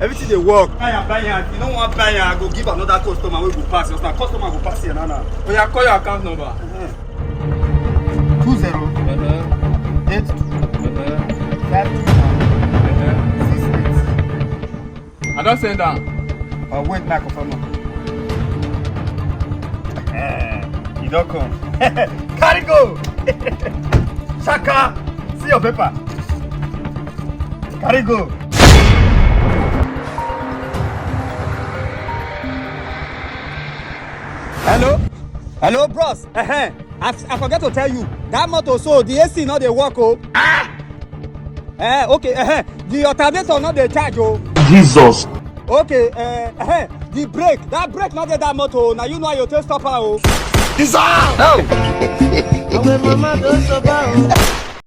Everything they work. Buy am. If you don't want buy am, I go give another customer wey go pass. Just now, customer go pass here now. Oh yeah, call your account number. 20 8 5 I don't send that. Wait, back of you don't come. Carry go. Shaka. See your paper. Carry go. Hello, bros. I forgot to tell you that motor so the AC not dey work oh. Okay. The alternator not dey charge oh. Jesus. Okay. The brake brake not dey that motor. Now you know how you take stop her oh. No.